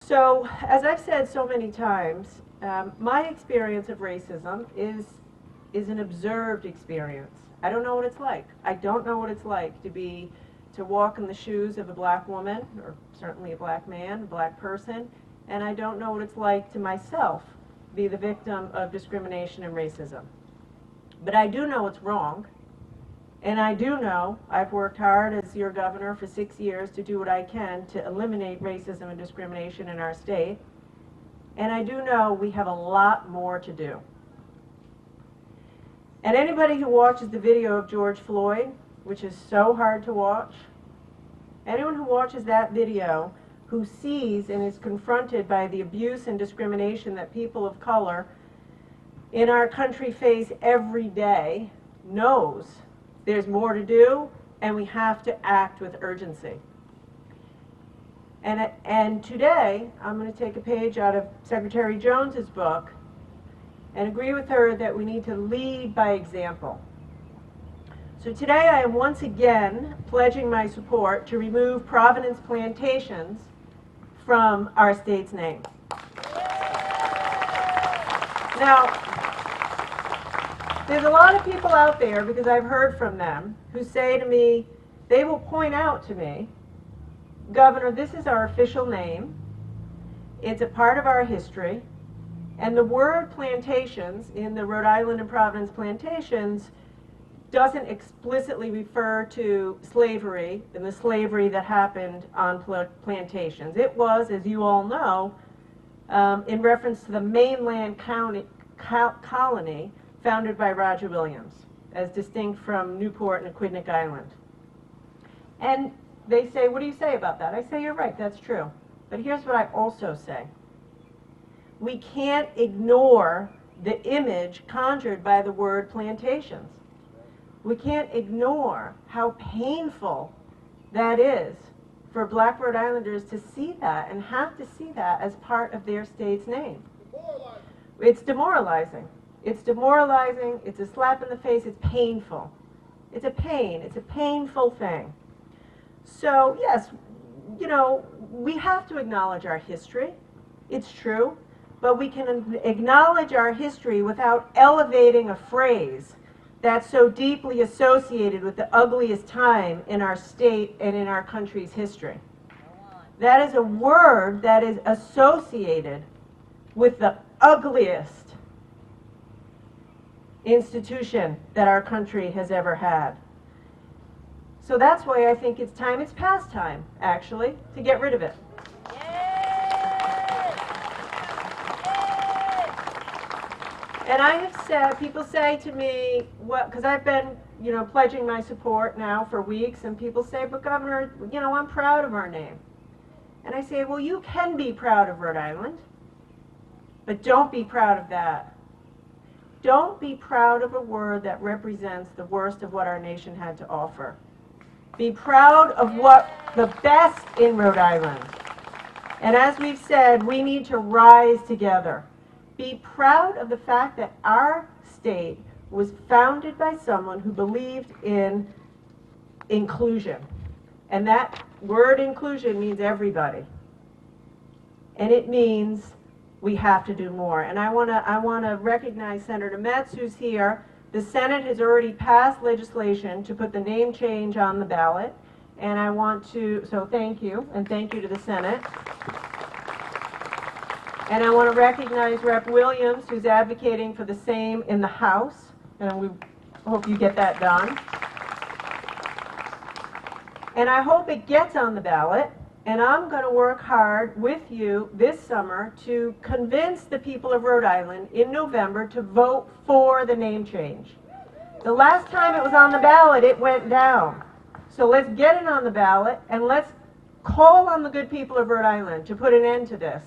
So, as I've said so many times, my experience of racism is an observed experience. I don't know what it's like. I don't know what it's like to walk in the shoes of a black woman, or certainly a black man, a black person, and I don't know what it's like to myself be the victim of discrimination and racism. But I do know it's wrong, and I do know I've worked hard as your governor for 6 years to do what I can to eliminate racism and discrimination in our state, and I do know we have a lot more to do. And anybody who watches the video of George Floyd, which is so hard to watch, anyone who watches that video, who sees and is confronted by the abuse and discrimination that people of color in our country face every day, knows there's more to do, and we have to act with urgency. And today, I'm going to take a page out of Secretary Jones's book and agree with her that we need to lead by example. So today I am once again pledging my support to remove Providence Plantations from our state's name. Now, there's a lot of people out there, because I've heard from them, who say to me, they will point out to me, Governor, this is our official name, it's a part of our history, and the word plantations in the Rhode Island and Providence Plantations doesn't explicitly refer to slavery and the slavery that happened on plantations. It was, as you all know, in reference to the mainland colony founded by Roger Williams, as distinct from Newport and Aquidneck Island. And they say, what do you say about that? I say, you're right, that's true. But here's what I also say. We can't ignore the image conjured by the word plantations. We can't ignore how painful that is for black Rhode Islanders to see that and have to see that as part of their state's name. It's demoralizing. It's demoralizing, it's a slap in the face, it's painful. It's a pain, it's a painful thing. So yes, you know, we have to acknowledge our history. It's true. But we can acknowledge our history without elevating a phrase that's so deeply associated with the ugliest time in our state and in our country's history. That is a word that is associated with the ugliest institution that our country has ever had. So that's why I think it's time, it's past time, actually, to get rid of it. And I have said, people say to me, well, because I've been, you know, pledging my support now for weeks, and people say, but Governor, you know, I'm proud of our name. And I say, well, you can be proud of Rhode Island, but don't be proud of that. Don't be proud of a word that represents the worst of what our nation had to offer. Be proud of what the best in Rhode Island. And as we've said, we need to rise together. Be proud of the fact that our state was founded by someone who believed in inclusion. And that word inclusion means everybody. And it means we have to do more. And I want to recognize Senator Metz, who's here. The Senate has already passed legislation to put the name change on the ballot. And I want to, so thank you, and thank you to the Senate. And I want to recognize Rep. Williams, who's advocating for the same in the House, and we hope you get that done. And I hope it gets on the ballot, and I'm going to work hard with you this summer to convince the people of Rhode Island in November to vote for the name change. The last time it was on the ballot, it went down. So let's get it on the ballot, and let's call on the good people of Rhode Island to put an end to this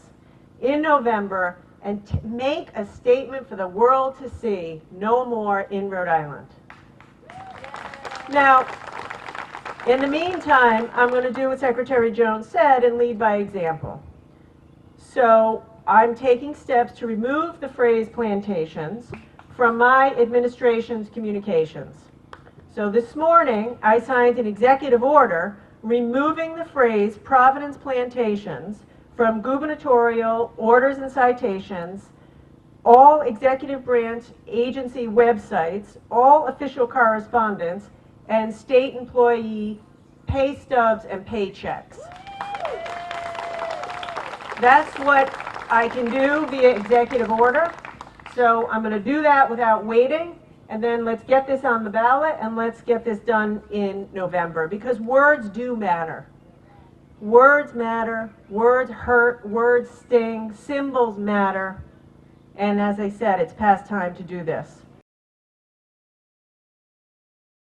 in November and make a statement for the world to see, no more in Rhode Island. Now, in the meantime, I'm going to do what Secretary Jones said and lead by example. So I'm taking steps to remove the phrase plantations from my administration's communications. So this morning, I signed an executive order removing the phrase Providence Plantations from gubernatorial orders and citations, all executive branch agency websites, all official correspondence, and state employee pay stubs and paychecks. That's what I can do via executive order. So I'm going to do that without waiting, and then let's get this on the ballot and let's get this done in November, because words do matter. Words matter, words hurt, words sting, symbols matter, and as I said, it's past time to do this.